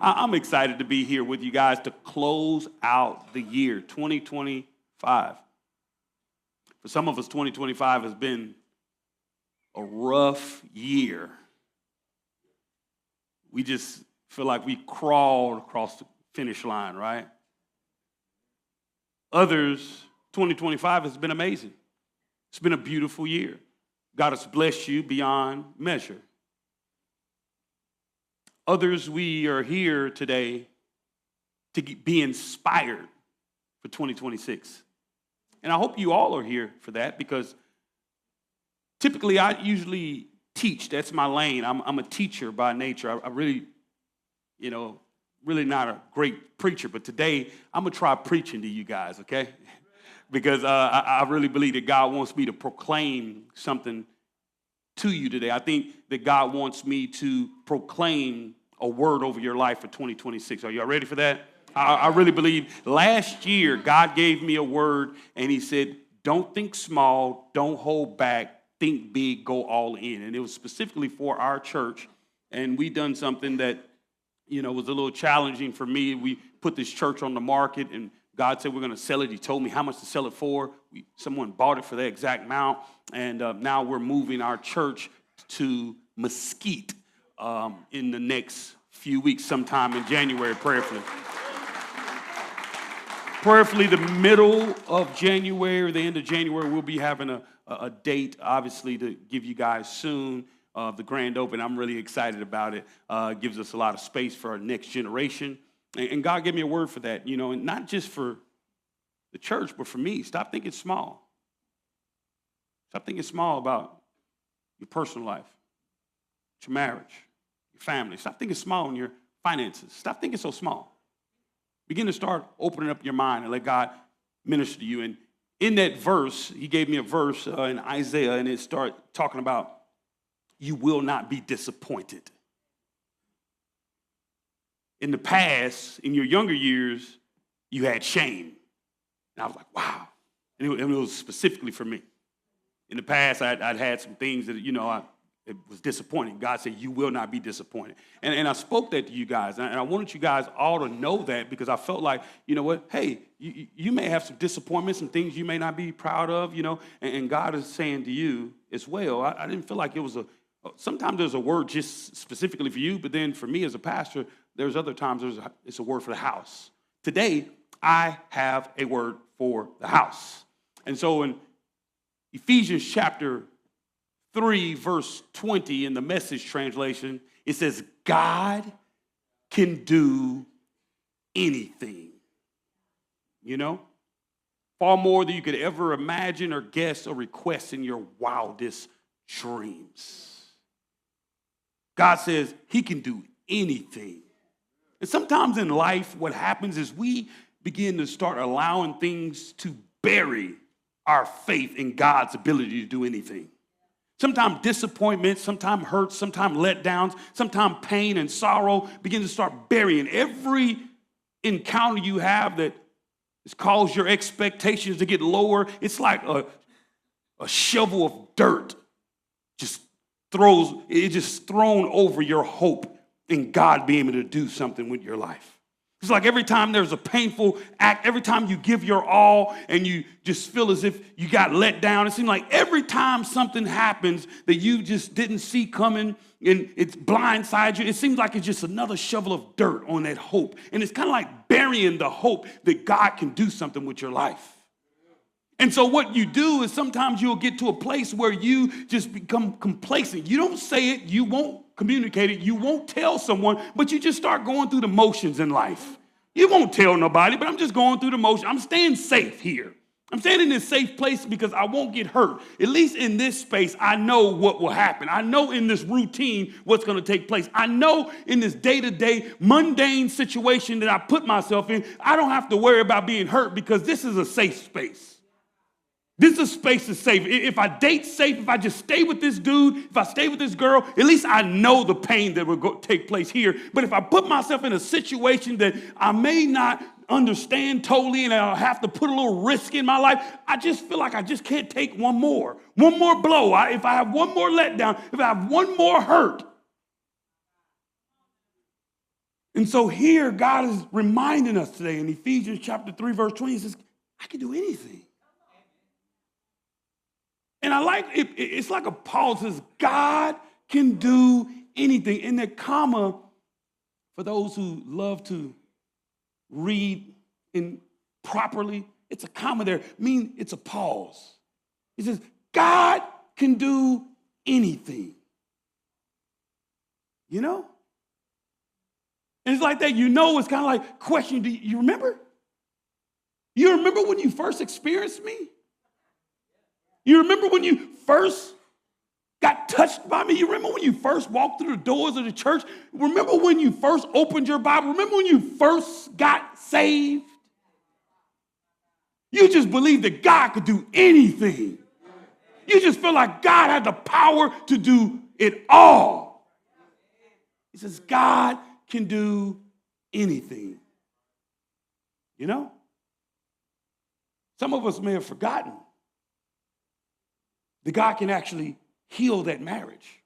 I'm excited to be here with you guys to close out the year 2025. For some of us, 2025 has been a rough year. We just feel like we crawled across the finish line, right? Others, 2025 has been amazing. It's been a beautiful year. God has blessed you beyond measure. Others, we are here today to be inspired for 2026. And I hope you all are here for that because typically I usually teach. That's my lane. I'm a teacher by nature. I really, really not a great preacher. But today I'm going to try preaching to you guys, okay? Because I really believe that God wants me to proclaim something to you today. I think that God wants me to proclaim a word over your life for 2026. Are y'all ready for that? I really believe last year God gave me a word and he said, don't think small, don't hold back, think big, go all in. And it was specifically for our church. And we done something that, was a little challenging for me. We put this church on the market and God said we're going to sell it. He told me how much to sell it for. Someone bought it for that exact amount. And now we're moving our church to Mesquite in the next few weeks, sometime in January, prayerfully. Prayerfully, the middle of January, the end of January, we'll be having a date, obviously, to give you guys soon of the grand open. I'm really excited about it. It gives us a lot of space for our next generation. And God gave me a word for that, and not just for the church, but for me. Stop thinking small. Stop thinking small about your personal life, your marriage, your family. Stop thinking small in your finances. Stop thinking so small. Begin to start opening up your mind and let God minister to you. And in that verse, he gave me a verse in Isaiah, and it started talking about you will not be disappointed. In the past, in your younger years, you had shame. And I was like, wow. And it was specifically for me. In the past, I'd had some things that, it was disappointing. God said, you will not be disappointed. And I spoke that to you guys. And I wanted you guys all to know that because I felt like, you know what? Hey, you may have some disappointments, some things you may not be proud of, and God is saying to you as well. I didn't feel like it was sometimes there's a word just specifically for you, but then for me as a pastor, there's other times it's a word for the house. Today, I have a word for the house. And so in Ephesians chapter 3, verse 20 in the Message translation, it says, God can do anything. Far more than you could ever imagine or guess or request in your wildest dreams. God says he can do anything. And sometimes in life, what happens is we begin to start allowing things to bury our faith in God's ability to do anything. Sometimes disappointment, sometimes hurt, sometimes letdowns, sometimes pain and sorrow begin to start burying every encounter you have that has caused your expectations to get lower. It's like a shovel of dirt just thrown over your hope in God being able to do something with your life. It's like every time there's a painful act, every time you give your all and you just feel as if you got let down, it seems like every time something happens that you just didn't see coming and it's blindsides you, it seems like it's just another shovel of dirt on that hope. And it's kind of like burying the hope that God can do something with your life. And so what you do is sometimes you'll get to a place where you just become complacent. You don't say it, you won't communicate it, you won't tell someone, but you just start going through the motions in life. You won't tell nobody, but I'm just going through the motion. I'm staying safe here. I'm staying in this safe place because I won't get hurt. At least in this space, I know what will happen. I know in this routine what's going to take place. I know in this day-to-day mundane situation that I put myself in, I don't have to worry about being hurt because this is a safe space. This is space is safe. If I date safe, if I just stay with this dude, if I stay with this girl, at least I know the pain that will take place here. But if I put myself in a situation that I may not understand totally and I'll have to put a little risk in my life, I just feel like I just can't take one more blow. If I have one more letdown, if I have one more hurt, And so here, God is reminding us today in Ephesians chapter 3, verse 20, he says, I can do anything. And I like it, it's like a pause. It says, God can do anything. And that comma, for those who love to read properly, it's a comma there. Mean it's a pause. He says, God can do anything. You know? And it's like that, it's kind of like question, do you remember? You remember when you first experienced me? You remember when you first got touched by me? You remember when you first walked through the doors of the church? Remember when you first opened your Bible? Remember when you first got saved? You just believed that God could do anything. You just feel like God had the power to do it all. He says, God can do anything. You know? Some of us may have forgotten that God can actually heal that marriage.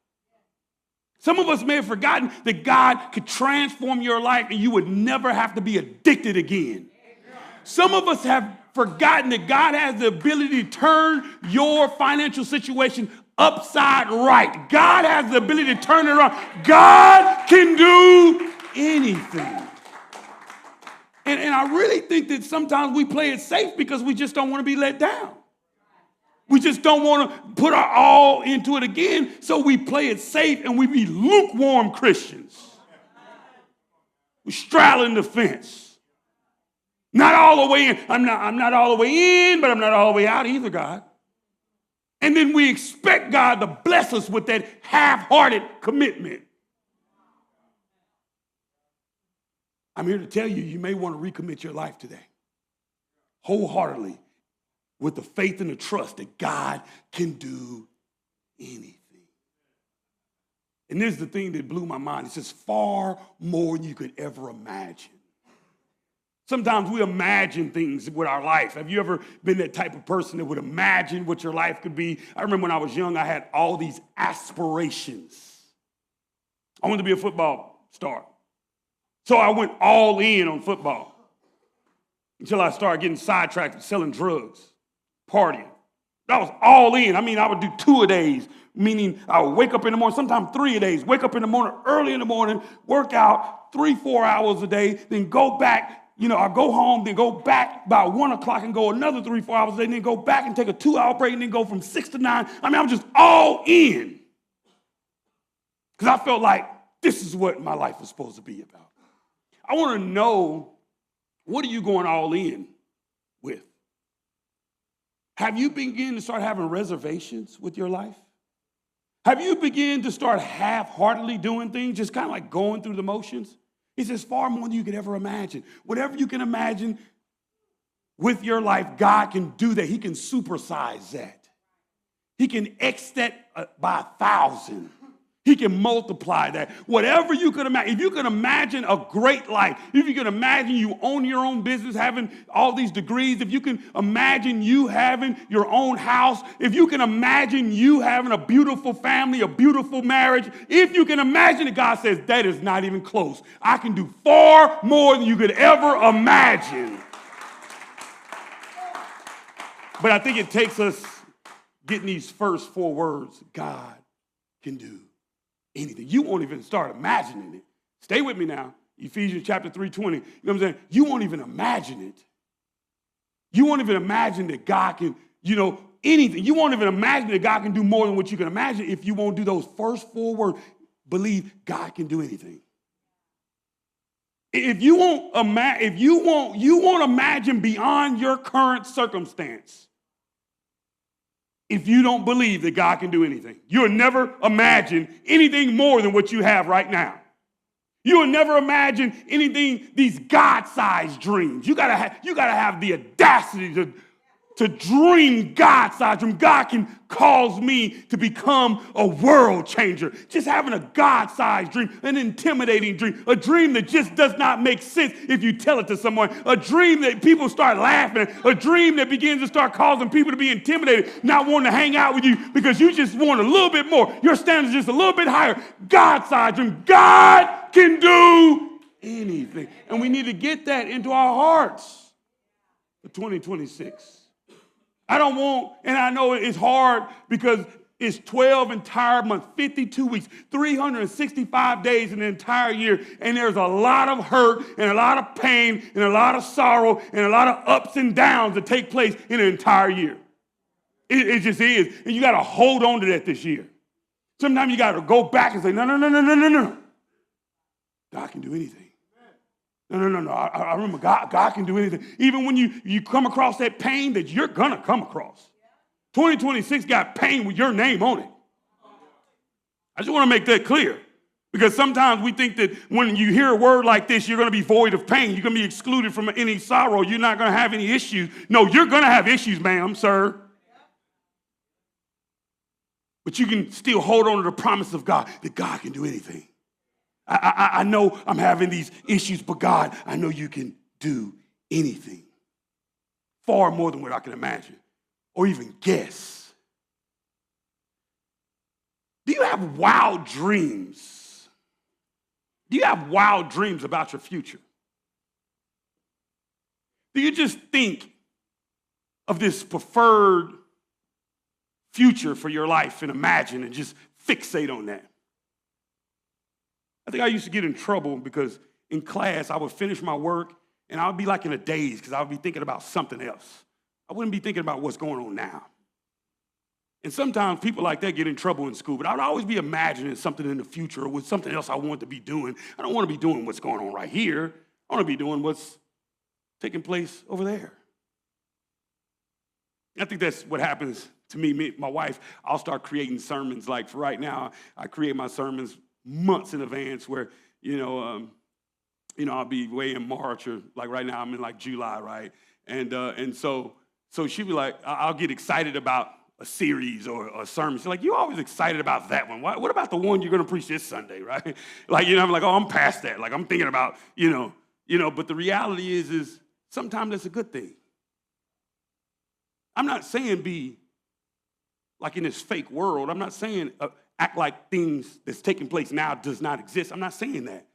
Some of us may have forgotten that God could transform your life and you would never have to be addicted again. Some of us have forgotten that God has the ability to turn your financial situation upside right. God has the ability to turn it around. God can do anything. And I really think that sometimes we play it safe because we just don't want to be let down. We just don't want to put our all into it again, so we play it safe and we be lukewarm Christians. We're straddling the fence. Not all the way in. I'm not all the way in, but I'm not all the way out either, God. And then we expect God to bless us with that half-hearted commitment. I'm here to tell you, you may want to recommit your life today, wholeheartedly, with the faith and the trust that God can do anything. And this is the thing that blew my mind. It says far more than you could ever imagine. Sometimes we imagine things with our life. Have you ever been that type of person that would imagine what your life could be? I remember when I was young, I had all these aspirations. I wanted to be a football star. So I went all in on football until I started getting sidetracked and selling drugs, partying. That was all in. I mean, I would do 2-a-days, meaning I would wake up in the morning, sometimes 3-a-days, wake up in the morning, early in the morning, work out 3-4 hours a day, then go back. I go home, then go back by 1 o'clock and go another 3-4 hours a day, and then go back and take a 2-hour break, and then go from 6 to 9. I mean, I'm just all in. Because I felt like this is what my life was supposed to be about. I want to know, what are you going all in with? Have you begun to start having reservations with your life? Have you begun to start half-heartedly doing things, just kind of like going through the motions? He says far more than you could ever imagine. Whatever you can imagine with your life, God can do that. He can supersize that. He can X that by 1,000. He can multiply that. Whatever you could imagine. If you could imagine a great life, if you could imagine you own your own business, having all these degrees, if you can imagine you having your own house, if you can imagine you having a beautiful family, a beautiful marriage, if you can imagine it, God says, that is not even close. I can do far more than you could ever imagine. But I think it takes us getting these first 4 words, God can do anything. You won't even start imagining it. Stay with me now. Ephesians chapter 3:20. You know what I'm saying? You won't even imagine it. You won't even imagine that God can, anything. You won't even imagine that God can do more than what you can imagine if you won't do those first 4 words. Believe God can do anything. If you won't imagine beyond your current circumstance. If you don't believe that God can do anything, you'll never imagine anything more than what you have right now. You will never imagine anything, these God-sized dreams. You gotta have the audacity to dream God-sized dream. God can cause me to become a world changer. Just having a God-sized dream, an intimidating dream, a dream that just does not make sense if you tell it to someone, a dream that people start laughing at, a dream that begins to start causing people to be intimidated, not wanting to hang out with you because you just want a little bit more. Your standards just a little bit higher. God-sized dream. God can do anything. And we need to get that into our hearts for 2026. I don't want, and I know it's hard because it's 12 entire months, 52 weeks, 365 days in the entire year. And there's a lot of hurt and a lot of pain and a lot of sorrow and a lot of ups and downs that take place in an entire year. It just is. And you got to hold on to that this year. Sometimes you got to go back and say, no. God can do anything. No. I remember God can do anything. Even when you come across that pain that you're going to come across. 2026 got pain with your name on it. I just want to make that clear. Because sometimes we think that when you hear a word like this, you're going to be void of pain. You're going to be excluded from any sorrow. You're not going to have any issues. No, you're going to have issues, ma'am, sir. But you can still hold on to the promise of God, that God can do anything. I know I'm having these issues, but God, I know you can do anything. Far more than what I can imagine or even guess. Do you have wild dreams? Do you have wild dreams about your future? Do you just think of this preferred future for your life and imagine and just fixate on that? I think I used to get in trouble because in class I would finish my work and I would be like in a daze because I would be thinking about something else. I wouldn't be thinking about what's going on now. And sometimes people like that get in trouble in school, but I would always be imagining something in the future or with something else I want to be doing. I don't want to be doing what's going on right here. I want to be doing what's taking place over there. I think that's what happens to me, my wife. I'll start creating sermons. Like for right now, I create my sermons months in advance where, I'll be way in March or like right now I'm in like July, right? And so she'll be like, I'll get excited about a series or a sermon. She's like, you're always excited about that one. What about the one you're going to preach this Sunday, right? Like, I'm like, oh, I'm past that. Like I'm thinking about, but the reality is sometimes that's a good thing. I'm not saying be like in this fake world. I'm not saying act like things that's taking place now does not exist. I'm not saying that.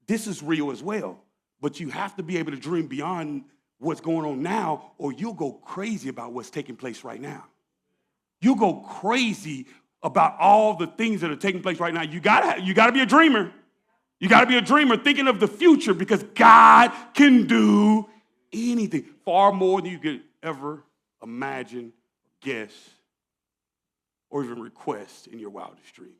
This is real as well. But you have to be able to dream beyond what's going on now, or you'll go crazy about what's taking place right now. You'll go crazy about all the things that are taking place right now. You gotta be a dreamer. You gotta be a dreamer thinking of the future because God can do anything. Far more than you could ever imagine, guess, or even request in your wildest dreams.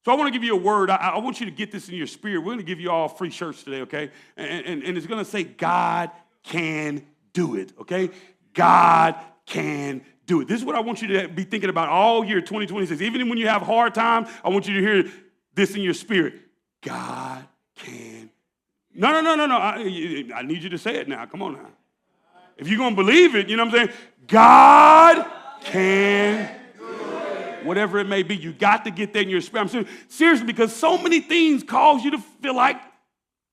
So I want to give you a word. I want you to get this in your spirit. We're going to give you all free shirts today, okay? And it's going to say, God can do it, okay? God can do it. This is what I want you to be thinking about all year 2026. Even when you have hard times, I want you to hear this in your spirit. God can. No. I need you to say it now. Come on now. If you're going to believe it, you know what I'm saying? God can do it. Whatever it may be, you got to get that in your spirit. I'm seriously, because so many things cause you to feel like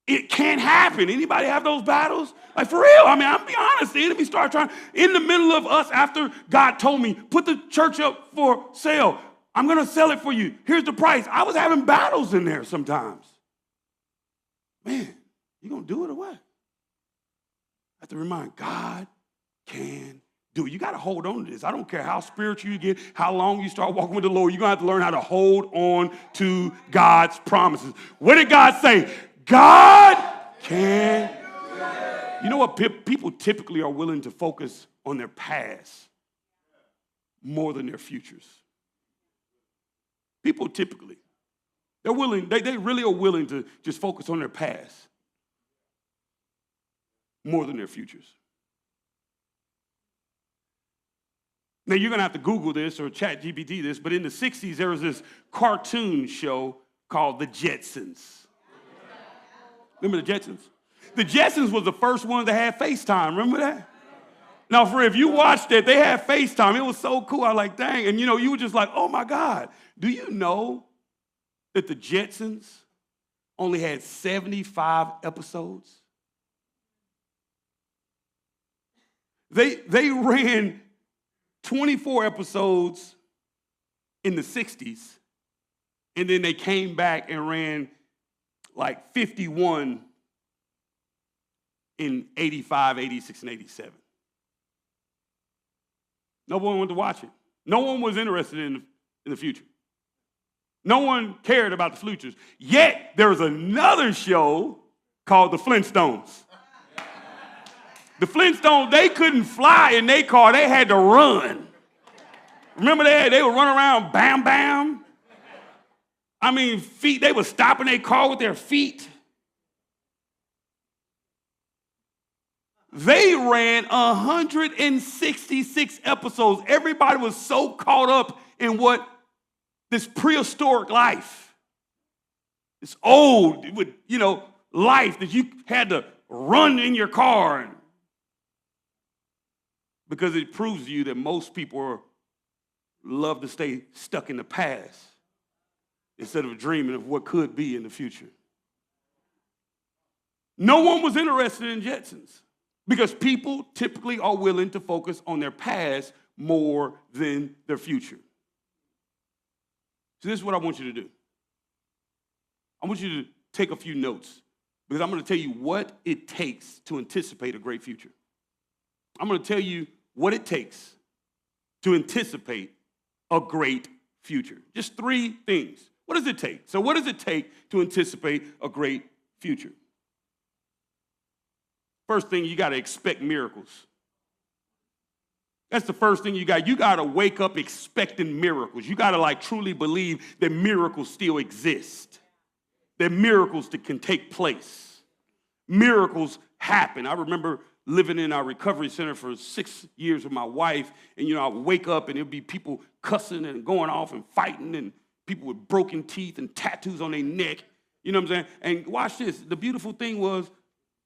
it can't happen. Anybody have those battles? Like for real. I mean, I'll be honest. The enemy started trying, in the middle of us, after God told me, put the church up for sale. I'm going to sell it for you. Here's the price. I was having battles in there sometimes. Man, you going to do it or what? I have to remind God can do it. You got to hold on to this. I don't care how spiritual you get, how long you start walking with the Lord. You're going to have to learn how to hold on to God's promises. What did God say? God can. You know what? People typically are willing to focus on their past more than their futures. People typically, they're willing, they really are willing to just focus on their past more than their futures. Now, you're going to have to Google this or chat GPT this, but in the 60s, there was this cartoon show called The Jetsons. Remember The Jetsons? The Jetsons was the first one that had FaceTime. Remember that? Now, if you watched it, they had FaceTime. It was so cool. I was like, dang. And, you were just like, oh, my God. Do you know that The Jetsons only had 75 episodes? They ran 24 episodes in the 60s, and then they came back and ran like 51 in 85, 86, and 87. No one wanted to watch it. No one was interested in the future. No one cared about the futures. Yet, there was another show called The Flintstones. The Flintstones, they couldn't fly in their car. They had to run. Remember they would run around, bam, bam. I mean, feet, they were stopping their car with their feet. They ran 166 episodes. Everybody was so caught up in what this prehistoric life, this old, life that you had to run in your car. Because it proves to you that most people love to stay stuck in the past instead of dreaming of what could be in the future. No one was interested in Jetsons because people typically are willing to focus on their past more than their future. So this is what I want you to do. I want you to take a few notes because I'm going to tell you what it takes to anticipate a great future. I'm going to tell you what it takes to anticipate a great future. Just 3 things. What does it take? So what does it take to anticipate a great future? First thing, you got to expect miracles. That's the first thing you got. You got to wake up expecting miracles. You got to truly believe that miracles still exist, that miracles that can take place. Miracles happen. I remember living in our recovery center for 6 years with my wife, and I would wake up and there'd be people cussing and going off and fighting, and people with broken teeth and tattoos on their neck. You know what I'm saying? And watch this. The beautiful thing was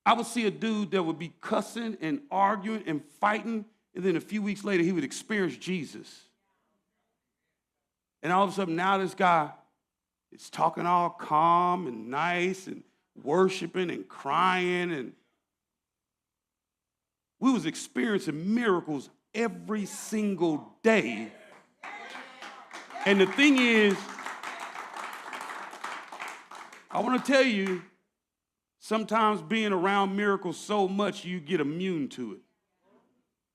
I would see a dude that would be cussing and arguing and fighting, and then a few weeks later, he would experience Jesus. And all of a sudden, now this guy is talking all calm and nice and worshiping and crying. And we was experiencing miracles every single day. And the thing is, I want to tell you, sometimes being around miracles so much, you get immune to it.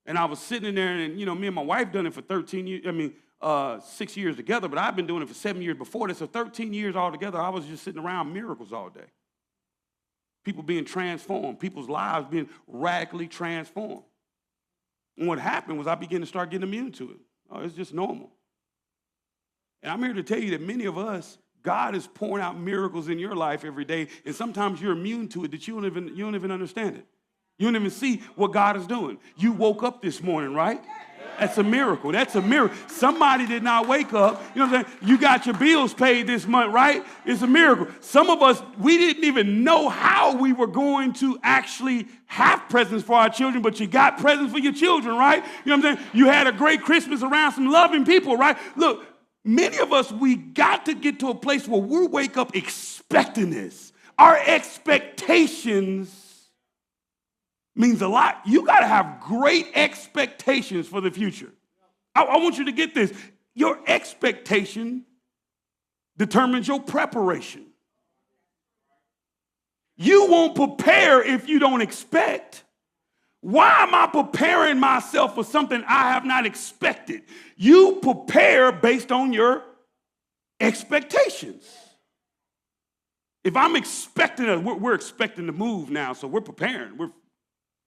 And I was sitting in there, and, me and my wife done it for 13 years, 6 years together, but I've been doing it for 7 years before this, so 13 years altogether, I was just sitting around miracles all day. People being transformed, people's lives being radically transformed. And what happened was I began to start getting immune to it. Oh, it's just normal. And I'm here to tell you that many of us, God is pouring out miracles in your life every day, and sometimes you're immune to it that you don't even understand it. You don't even see what God is doing. You woke up this morning, right? That's a miracle. That's a miracle. Somebody did not wake up. You know what I'm saying? You got your bills paid this month, right? It's a miracle. Some of us, we didn't even know how we were going to actually have presents for our children, but you got presents for your children, right? You know what I'm saying? You had a great Christmas around some loving people, right? Look, many of us, we got to get to a place where we wake up expecting this. Our expectations means a lot. You got to have great expectations for the future. I want you to get this. Your expectation determines your preparation. You won't prepare if you don't expect. Why am I preparing myself for something I have not expected? You prepare based on your expectations. If I'm expecting, we're expecting to move now, so we're preparing. We're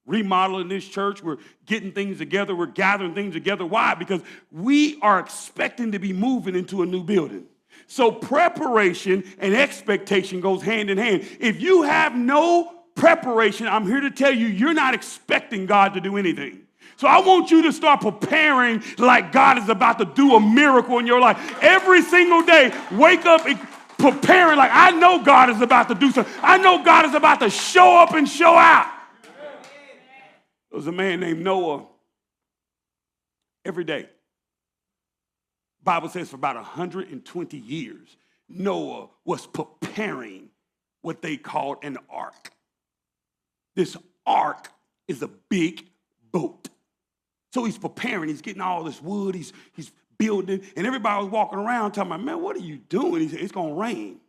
remodeling this church. We're getting things together. We're gathering things together. Why? Because we are expecting to be moving into a new building. So preparation and expectation goes hand in hand. If you have no preparation, I'm here to tell you, you're not expecting God to do anything. So I want you to start preparing like God is about to do a miracle in your life. Every single day, wake up preparing like I know God is about to do something. I know God is about to show up and show out. There was a man named Noah. Every day, the Bible says for about 120 years, Noah was preparing what they called an ark. This ark is a big boat. So he's preparing. He's getting all this wood. He's building. And everybody was walking around talking about, man, what are you doing? He said, it's going to rain.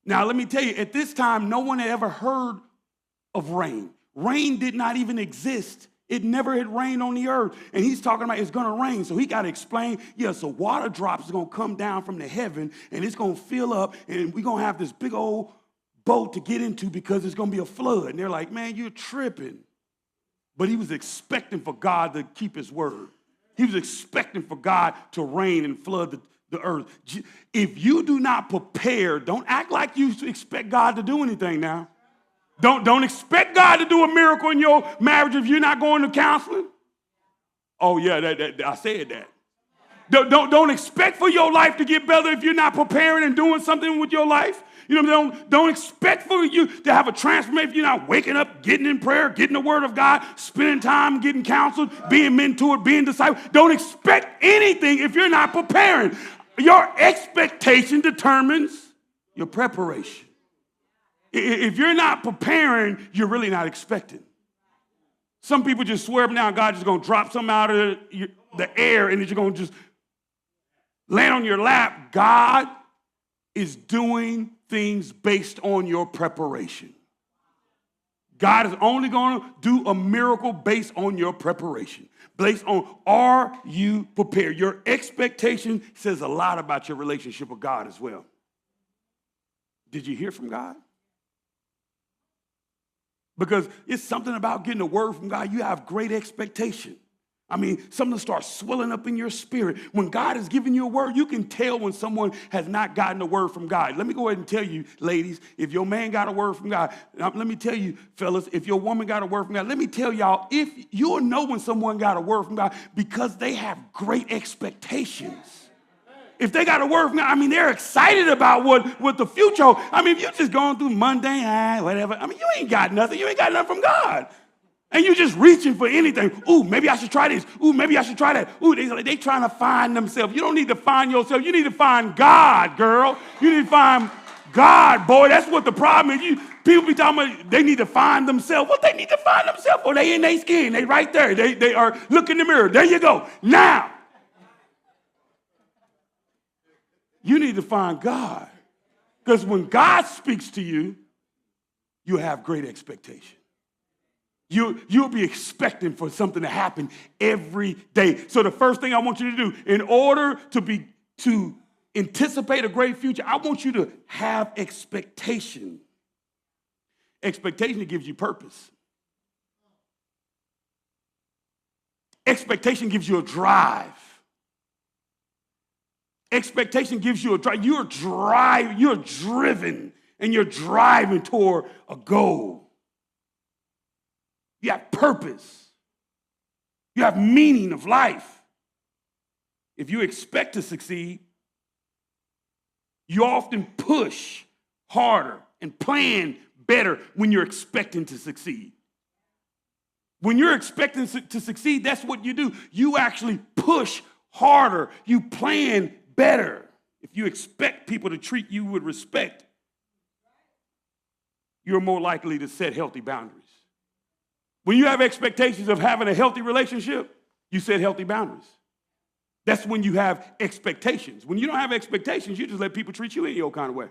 Now, let me tell you, at this time, no one had ever heard of rain. Rain did not even exist. It never had rained on the earth. And he's talking about it's going to rain. So he got to explain, so water drops are going to come down from the heaven, and it's going to fill up, and we're going to have this big old boat to get into because it's going to be a flood. And they're like, man, you're tripping. But he was expecting for God to keep his word. He was expecting for God to rain and flood the earth. If you do not prepare, don't act like you expect God to do anything now. Don't expect God to do a miracle in your marriage if you're not going to counseling. Oh, yeah, I said that. Don't expect for your life to get better if you're not preparing and doing something with your life. Don't expect for you to have a transformation if you're not waking up, getting in prayer, getting the word of God, spending time getting counseled, being mentored, being discipled. Don't expect anything if you're not preparing. Your expectation determines your preparation. If you're not preparing, you're really not expecting. Some people just swear up now God's just going to drop something out of the air and it's going to just land on your lap. God is doing things based on your preparation. God is only going to do a miracle based on your preparation. Based on, are you prepared? Your expectation says a lot about your relationship with God as well. Did you hear from God? Because it's something about getting a word from God. You have great expectation. I mean, something starts swelling up in your spirit. When God is giving you a word, you can tell when someone has not gotten a word from God. Let me go ahead and tell you, ladies, if your man got a word from God, let me tell you, fellas, if your woman got a word from God, let me tell y'all, if you'll know when someone got a word from God because they have great expectations. If they got a word from God, I mean, they're excited about what the future holds. I mean, if you're just going through mundane, whatever, I mean, you ain't got nothing. You ain't got nothing from God. And you're just reaching for anything. Ooh, maybe I should try this. Ooh, maybe I should try that. Ooh, they trying to find themselves. You don't need to find yourself. You need to find God, girl. You need to find God, boy. That's what the problem is. People be talking about they need to find themselves. What they need to find themselves for? They in their skin. They right there. They are, look in the mirror. There you go. Now, you need to find God. Because when God speaks to you, you have great expectation. You'll be expecting for something to happen every day. So the first thing I want you to do, in order to anticipate a great future, I want you to have expectation. Expectation gives you purpose. Expectation gives you a drive. Expectation gives you a drive. You're driven, and you're driving toward a goal. You have purpose. You have meaning of life. If you expect to succeed, you often push harder and plan better when you're expecting to succeed. When you're expecting to succeed, that's what you do. You actually push harder. You plan better. If you expect people to treat you with respect, you're more likely to set healthy boundaries. When you have expectations of having a healthy relationship, you set healthy boundaries. That's when you have expectations. When you don't have expectations, you just let people treat you any old kind of way.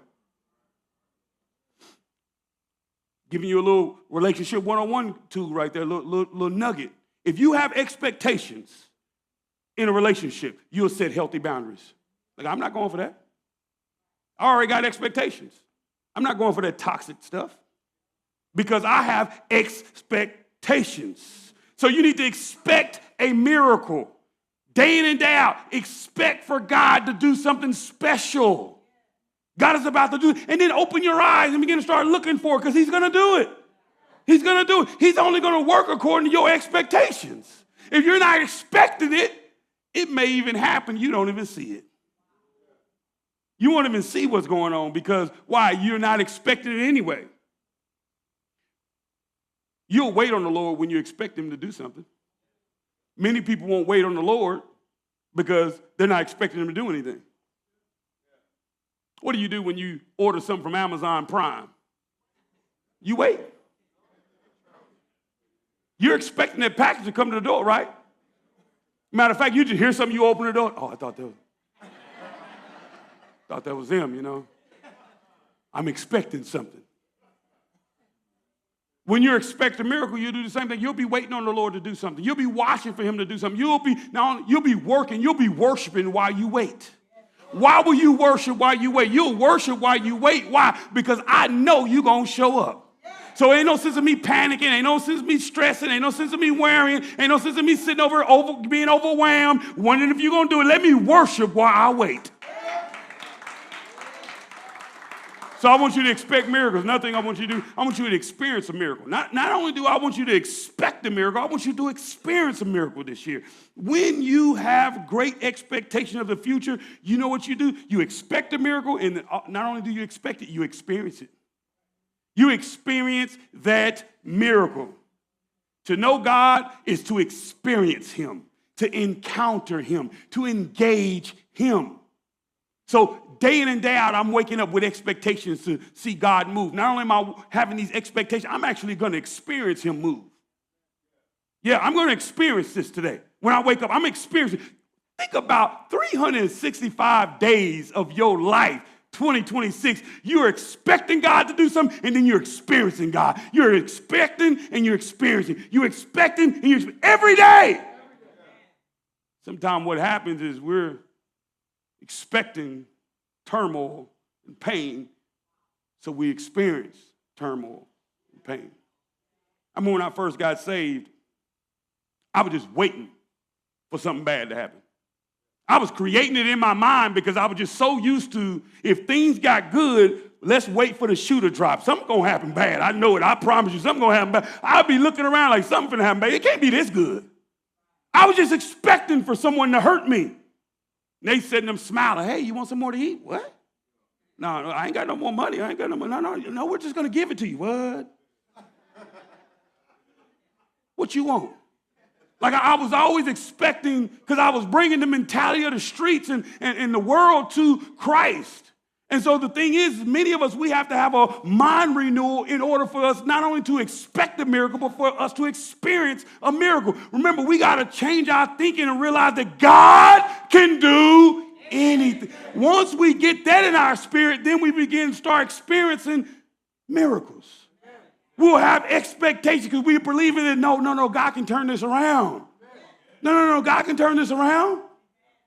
Giving you a little relationship one-on-one tool right there, little nugget. If you have expectations in a relationship, you'll set healthy boundaries. Like, I'm not going for that. I already got expectations. I'm not going for that toxic stuff because I have expectations. So you need to expect a miracle. Day in and day out, expect for God to do something special. God is about to do it. And then open your eyes and begin to start looking for it because he's going to do it. He's going to do it. He's only going to work according to your expectations. If you're not expecting it, it may even happen. You don't even see it. You won't even see what's going on because, why? You're not expecting it anyway. You'll wait on the Lord when you expect him to do something. Many people won't wait on the Lord because they're not expecting him to do anything. What do you do when you order something from Amazon Prime? You wait. You're expecting that package to come to the door, right? Matter of fact, you just hear something, you open the door. Oh, I thought that was him, you know. I'm expecting something. When you're expecting a miracle, you'll do the same thing. You'll be waiting on the Lord to do something. You'll be watching for him to do something. You'll be working. You'll be worshiping while you wait. Why will you worship while you wait? You'll worship while you wait. Why? Because I know you're going to show up. So ain't no sense of me panicking. Ain't no sense of me stressing. Ain't no sense of me worrying. Ain't no sense of me sitting being overwhelmed, wondering if you're going to do it. Let me worship while I wait. So I want you to expect miracles. Another thing I want you to do, I want you to experience a miracle. Not only do I want you to expect a miracle, I want you to experience a miracle this year. When you have great expectation of the future, you know what you do? You expect a miracle, and not only do you expect it, you experience it. You experience that miracle. To know God is to experience him, to encounter him, to engage him. So day in and day out, I'm waking up with expectations to see God move. Not only am I having these expectations, I'm actually going to experience him move. Yeah, I'm going to experience this today. When I wake up, I'm experiencing. Think about 365 days of your life, 2026. You're expecting God to do something, and then you're experiencing God. You're expecting and you're experiencing. You're expecting and you're every day. Sometimes what happens is we're expecting turmoil and pain, so we experience turmoil and pain. I remember when I first got saved, I was just waiting for something bad to happen. I was creating it in my mind because I was just so used to, if things got good, let's wait for the shoe to drop. Something's going to happen bad. I know it. I promise you, something's going to happen bad. I'll be looking around like something's going to happen bad. It can't be this good. I was just expecting for someone to hurt me. And they sitting them smiling. Hey, you want some more to eat? What? No, I ain't got no more money. I ain't got no money. No, we're just going to give it to you. What? What you want? Like I was always expecting, because I was bringing the mentality of the streets and the world to Christ. And so the thing is, many of us, we have to have a mind renewal in order for us not only to expect a miracle, but for us to experience a miracle. Remember, we got to change our thinking and realize that God can do anything. Once we get that in our spirit, then we begin to start experiencing miracles. We'll have expectations because we believe in it. No, God can turn this around. No, God can turn this around.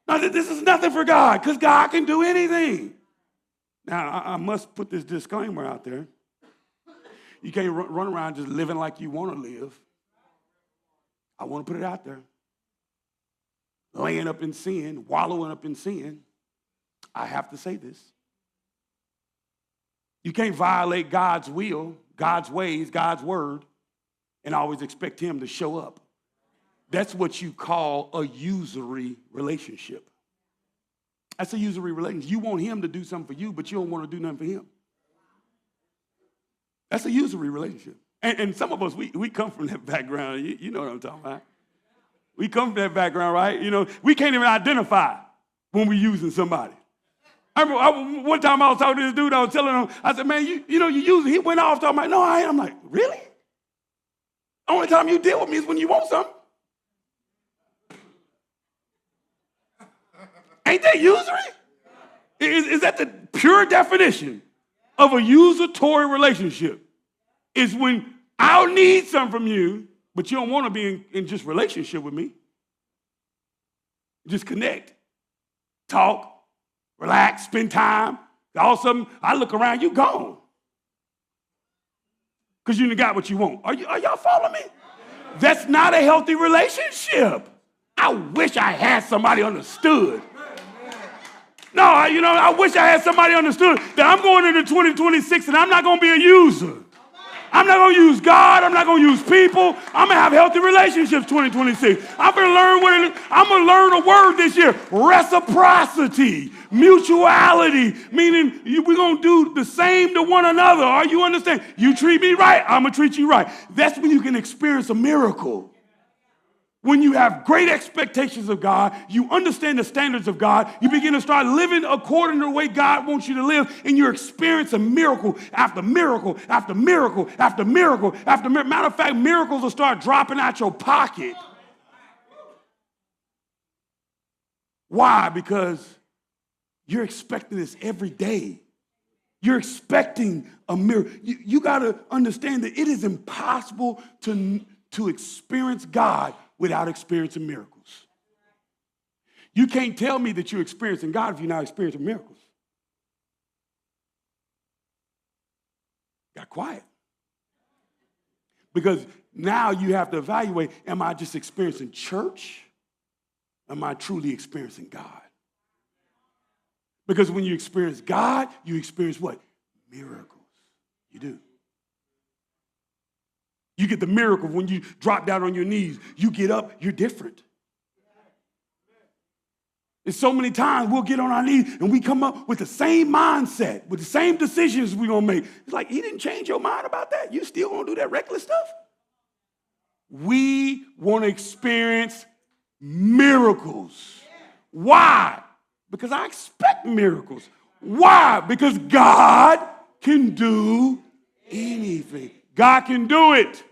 No, this is nothing for God because God can do anything. Now, I must put this disclaimer out there. You can't run around just living like you want to live. I want to put it out there. Laying up in sin, wallowing up in sin. I have to say this. You can't violate God's will, God's ways, God's word, and always expect him to show up. That's what you call a usury relationship. That's a usury relationship. You want him to do something for you, but you don't want to do nothing for him. That's a usury relationship. And some of us, we come from that background. You know what I'm talking about. We come from that background, right? You know, we can't even identify when we're using somebody. I remember one time I was talking to this dude, I was telling him, I said, man, you use it. He went off talking about, no, I ain't. I'm like, really? The only time you deal with me is when you want something. Ain't that usury? Is that the pure definition of a usatory relationship? Is when I'll need something from you, but you don't want to be in just relationship with me. Just connect, talk, relax, spend time. All of a sudden, I look around, you gone. Because you done got what you want. Are y'all following me? That's not a healthy relationship. I wish I had somebody understood. No, I wish I had somebody understood that I'm going into 2026 and I'm not going to be a user. I'm not going to use God. I'm not going to use people. I'm going to have healthy relationships 2026. I'm going to learn a word this year. Reciprocity, mutuality, meaning we're going to do the same to one another. Are you understand? You treat me right, I'm going to treat you right. That's when you can experience a miracle. When you have great expectations of God, you understand the standards of God, you begin to start living according to the way God wants you to live, and you're experiencing miracle after miracle after miracle after miracle after miracle. Matter of fact, miracles will start dropping out your pocket. Why? Because you're expecting this every day. You're expecting a miracle. You got to understand that it is impossible to experience God without experiencing miracles. You can't tell me that you're experiencing God if you're not experiencing miracles. Got quiet. Because now you have to evaluate, am I just experiencing church? Am I truly experiencing God? Because when you experience God, you experience what? Miracles. You do. You get the miracle when you drop down on your knees. You get up, you're different. And so many times we'll get on our knees and we come up with the same mindset, with the same decisions we're going to make. It's like, he didn't change your mind about that. You still going to do that reckless stuff? We want to experience miracles. Why? Because I expect miracles. Why? Because God can do anything. God can do it.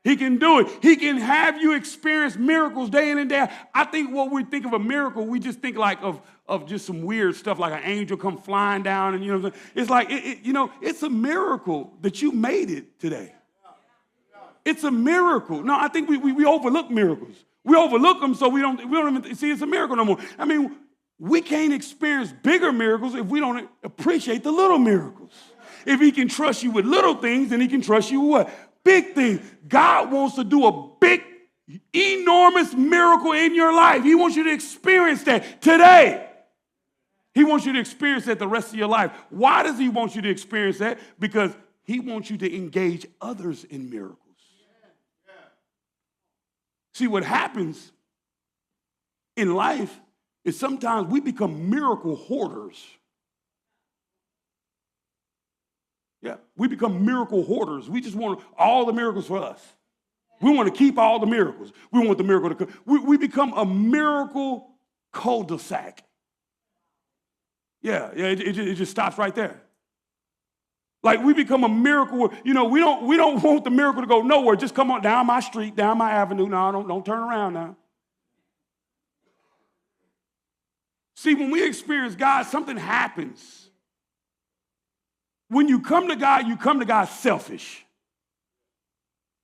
He can do it. He can have you experience miracles day in and day out. I think what we think of a miracle, we just think like of just some weird stuff, like an angel come flying down, and it's like it's a miracle that you made it today. It's a miracle. No, I think we overlook miracles. We overlook them, so we don't even see it's a miracle no more. I mean, we can't experience bigger miracles if we don't appreciate the little miracles. If he can trust you with little things, then he can trust you with what? Big things. God wants to do a big, enormous miracle in your life. He wants you to experience that today. He wants you to experience that the rest of your life. Why does he want you to experience that? Because he wants you to engage others in miracles. See, what happens in life is sometimes we become miracle hoarders. Yeah, we become miracle hoarders. We just want all the miracles for us. We want to keep all the miracles. We want the miracle to come. We become a miracle cul-de-sac. Yeah, it just stops right there. Like we become a miracle. We don't want the miracle to go nowhere. Just come on down my street, down my avenue. No, don't turn around now. See, when we experience God, something happens. When you come to God selfish.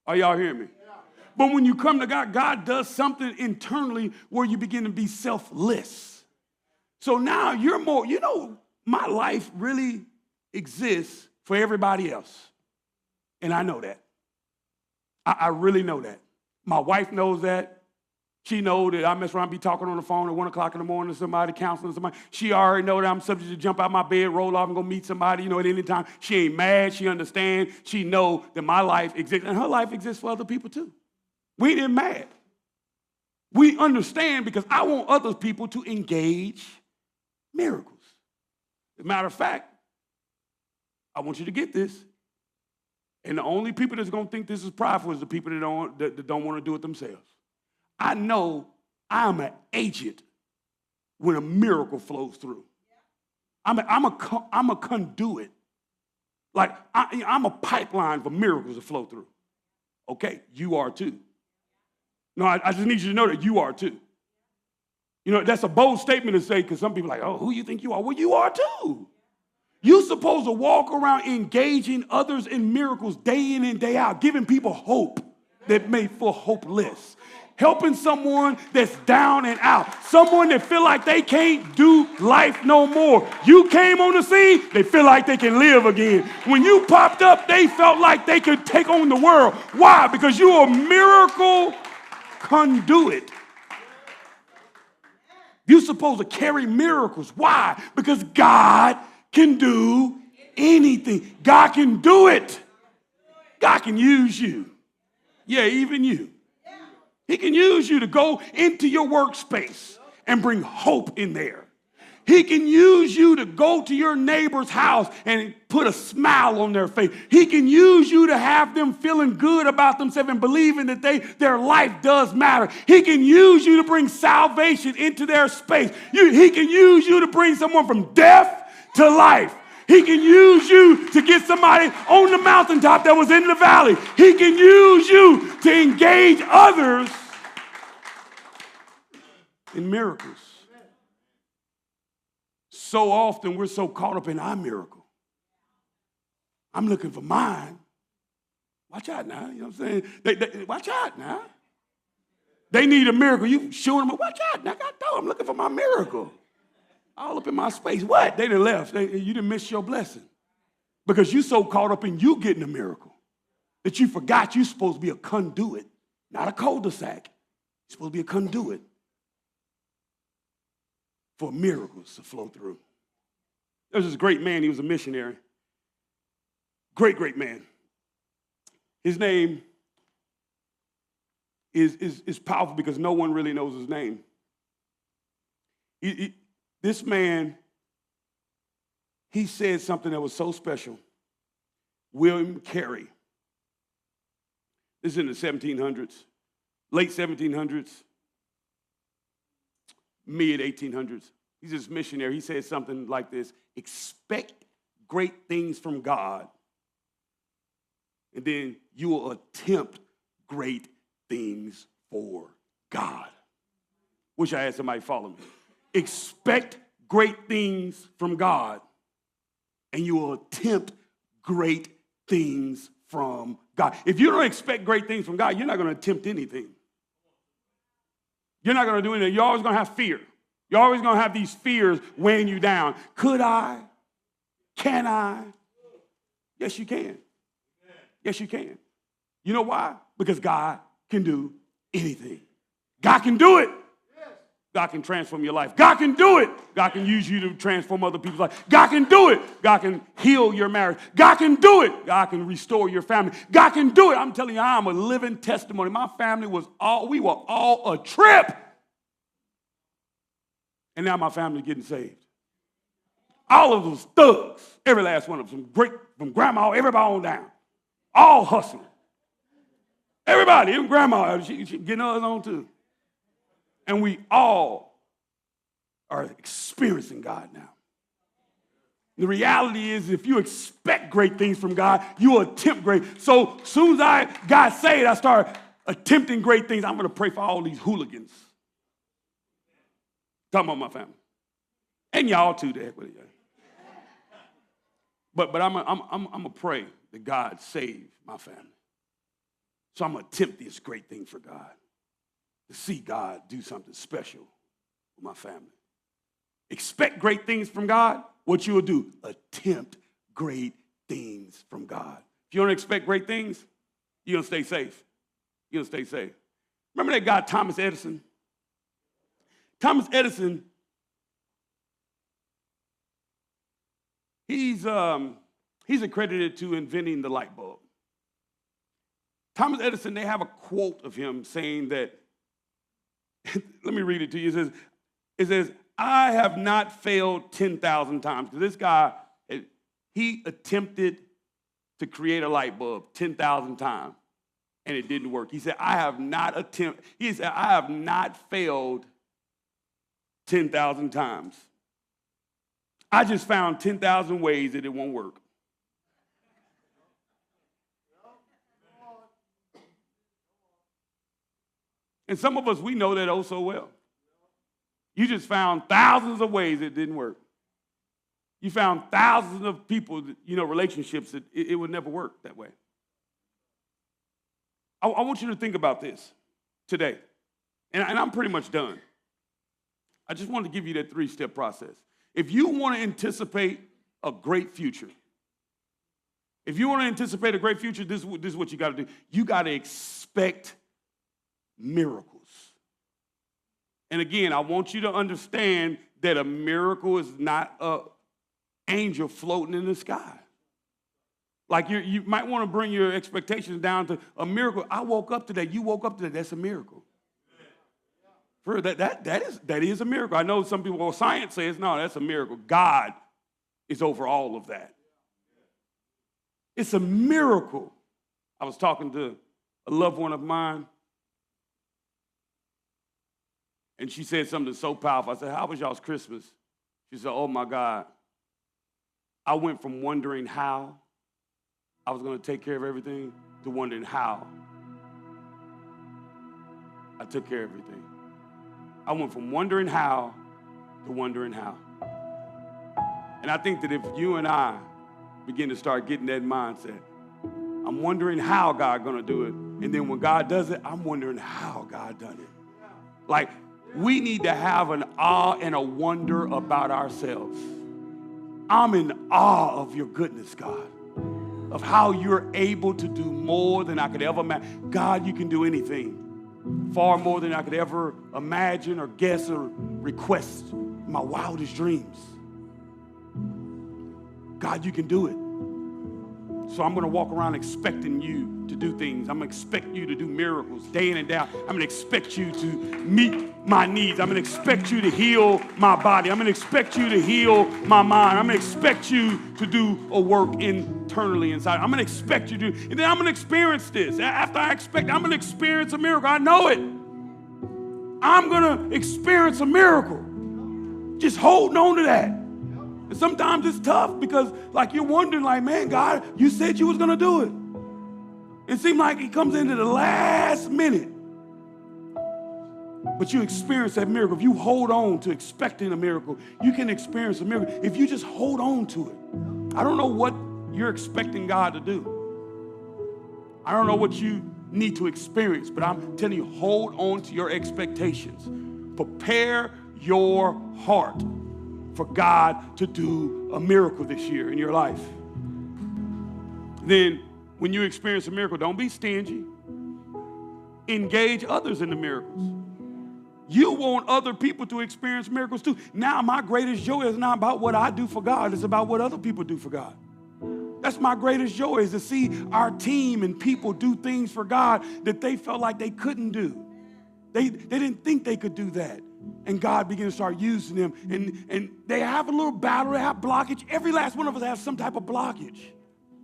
Are y'all hearing me? Yeah. But when you come to God, God does something internally where you begin to be selfless. So now you're more, my life really exists for everybody else. And I know that. I really know that. My wife knows that. She knows that I mess around, be talking on the phone at 1 o'clock in the morning to somebody, counseling somebody. She already knows that I'm subject to jump out my bed, roll off, and go meet somebody, at any time. She ain't mad. She understands. She knows that my life exists, and her life exists for other people too. We ain't mad. We understand because I want other people to engage miracles. As a matter of fact, I want you to get this. And the only people that's going to think this is prideful is the people that don't want to do it themselves. I know I'm an agent when a miracle flows through. I'm a conduit. Like I'm a pipeline for miracles to flow through. Okay, you are too. No, I just need you to know that you are too. That's a bold statement to say because some people are like, oh, who you think you are? Well, you are too. You're supposed to walk around engaging others in miracles day in and day out, giving people hope that may feel hopeless. Helping someone that's down and out. Someone that feel like they can't do life no more. You came on the scene, they feel like they can live again. When you popped up, they felt like they could take on the world. Why? Because you're a miracle conduit. You're supposed to carry miracles. Why? Because God can do anything. God can do it. God can use you. Yeah, even you. He can use you to go into your workspace and bring hope in there. He can use you to go to your neighbor's house and put a smile on their face. He can use you to have them feeling good about themselves and believing that their life does matter. He can use you to bring salvation into their space. He can use you to bring someone from death to life. He can use you to get somebody on the mountaintop that was in the valley. He can use you to engage others in miracles. So often we're so caught up in our miracle. I'm looking for mine. Watch out now. You know what I'm saying? Watch out now. They need a miracle. You showing them, watch out now. God, I'm looking for my miracle. All up in my space. What? They done left. You done missed your blessing. Because you so caught up in you getting a miracle that you forgot you're supposed to be a conduit, not a cul-de-sac. You're supposed to be a conduit for miracles to flow through. There was this great man. He was a missionary. Great, great man. His name is powerful because no one really knows his name. This man, he said something that was so special. William Carey. This is in the 1700s, late 1700s, mid 1800s. He's this missionary. He said something like this: expect great things from God, and then you will attempt great things for God. Wish I had somebody follow me. Expect great things from God, and you will attempt great things from God. If you don't expect great things from God, you're not going to attempt anything. You're not going to do anything. You're always going to have fear. You're always going to have these fears weighing you down. Could I? Can I? Yes, you can. Yes, you can. You know why? Because God can do anything. God can do it. God can transform your life. God can do it. God can use you to transform other people's life. God can do it. God can heal your marriage. God can do it. God can restore your family. God can do it. I'm telling you, I'm a living testimony. My family we were all a trip. And now my family's getting saved. All of those thugs, every last one of them, from grandma, everybody on down. All hustling. Everybody, even grandma, she getting us on too. And we all are experiencing God now. The reality is, if you expect great things from God, you will attempt great. So as soon as I got saved, I started attempting great things. I'm going to pray for all these hooligans. Talking about my family. And y'all too, the heck with it. But I'm going to pray that God save my family. So I'm going to attempt this great thing for God. To see God do something special with my family. Expect great things from God. What you will do, attempt great things from God. If you don't expect great things, you're going to stay safe. You're going to stay safe. Remember that guy, Thomas Edison? Thomas Edison, he's accredited to inventing the light bulb. Thomas Edison, they have a quote of him saying that, let me read it to you. It says, I have not failed 10,000 times. Because this guy, he attempted to create a light bulb 10,000 times, and it didn't work. He said, I have not failed 10,000 times. I just found 10,000 ways that it won't work. And some of us, we know that oh so well. You just found thousands of ways it didn't work. You found thousands of people, relationships that it would never work that way. I want you to think about this today. And I'm pretty much done. I just want to give you that 3-step process. If you want to anticipate a great future, this is what you got to do. You got to expect miracles. And again, I want you to understand that a miracle is not an angel floating in the sky. Like you might want to bring your expectations down to a miracle. I woke up today. You woke up today. That's a miracle. For that is a miracle. I know some people, well, science says, no, that's a miracle. God is over all of that. It's a miracle. I was talking to a loved one of mine, and she said something so powerful. I said, how was y'all's Christmas? She said, oh, my God. I went from wondering how I was going to take care of everything to wondering how I took care of everything. I went from wondering how to wondering how. And I think that if you and I begin to start getting that mindset. I'm wondering how God gonna do it. And then when God does it, I'm wondering how God done it. Like, we need to have an awe and a wonder about ourselves. I'm in awe of your goodness, God, of how you're able to do more than I could ever imagine. God, you can do anything, far more than I could ever imagine or guess or request in my wildest dreams. God, you can do it. So I'm going to walk around expecting you to do things. I'm going to expect you to do miracles day in and day out. I'm going to expect you to meet my needs. I'm going to expect you to heal my body. I'm going to expect you to heal my mind. I'm going to expect you to do a work internally inside. I'm going to expect you to, and then I'm going to experience this. After I expect, I'm going to experience a miracle. I know it. I'm going to experience a miracle. Just holding on to that. And sometimes it's tough because, like, you're wondering, like, man, God, you said you was going to do it. It seems like it comes into the last minute. But you experience that miracle. If you hold on to expecting a miracle, you can experience a miracle. If you just hold on to it. I don't know what you're expecting God to do. I don't know what you need to experience, but I'm telling you, hold on to your expectations. Prepare your heart for God to do a miracle this year in your life. Then, when you experience a miracle, don't be stingy. Engage others in the miracles. You want other people to experience miracles too. Now, my greatest joy is not about what I do for God. It's about what other people do for God. That's my greatest joy, is to see our team and people do things for God that they felt like they couldn't do. They didn't think they could do that. And God began to start using them. And they have a little battle, they have blockage. Every last one of us has some type of blockage.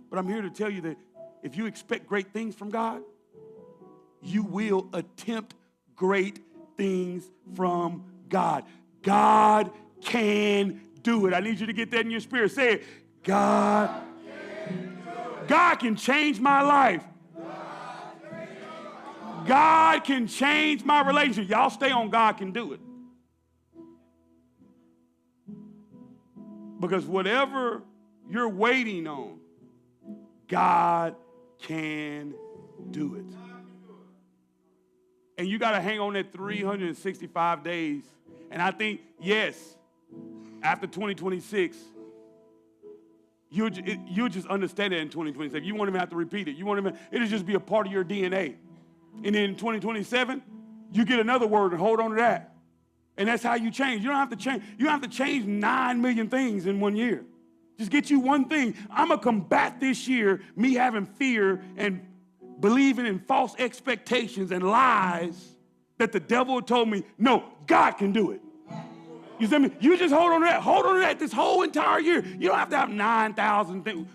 But I'm here to tell you that if you expect great things from God, you will attempt great things from God. God can do it. I need you to get that in your spirit. Say it. God can change my life. God can change my relationship. Y'all stay on God can do it. Because whatever you're waiting on, God can do it. And you got to hang on that 365 days. And I think, yes, after 2026, you'll just understand it in 2027. You won't even have to repeat it. It'll just be a part of your DNA. And then in 2027, you get another word and hold on to that. And that's how you change. You don't have to change. You don't have to change 9 million things in 1 year. Just get you one thing. I'm going to combat this year me having fear and believing in false expectations and lies that the devil told me, no, God can do it. You see me? You just hold on to that. Hold on to that this whole entire year. You don't have to have 9,000 things.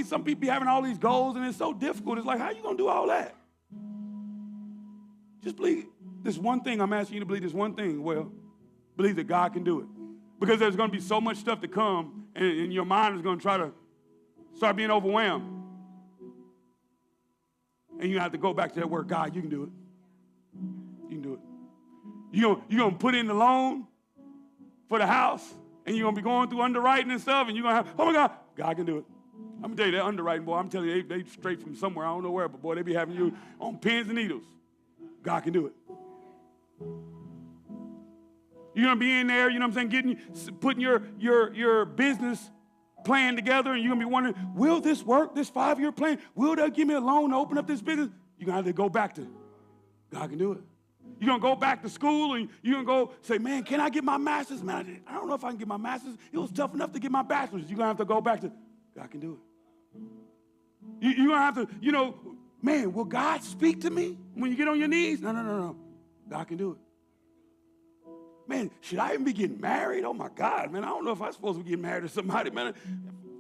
Some people be having all these goals and it's so difficult. It's like, how you going to do all that? Just believe this one thing. I'm asking you to believe this one thing. Well, believe that God can do it. Because there's going to be so much stuff to come, and your mind is going to try to start being overwhelmed. And you have to go back to that word, God, you can do it. You can do it. You're going to put in the loan for the house, and you're going to be going through underwriting and stuff, and you're going to have, oh, my God, God can do it. I'm going to tell you, that underwriting, boy, I'm telling you, they straight from somewhere. I don't know where, but, boy, they be having you on pins and needles. God can do it. You're going to be in there, you know what I'm saying, putting your business plan together, and you're going to be wondering, will this work, this 5-year plan? Will they give me a loan to open up this business? You're going to have to go back to God can do it. You're going to go back to school, and you're going to go say, man, can I get my master's? Man, I don't know if I can get my master's. It was tough enough to get my bachelor's. You're going to have to go back to God can do it. You're going to have to, man, will God speak to me when you get on your knees? No. God can do it. Man, should I even be getting married? Oh, my God, man, I don't know if I'm supposed to be getting married to somebody, man.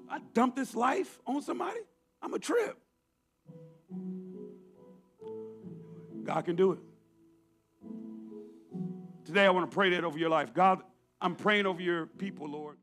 I dump this life on somebody, I'm a trip. God can do it. Today, I want to pray that over your life. God, I'm praying over your people, Lord.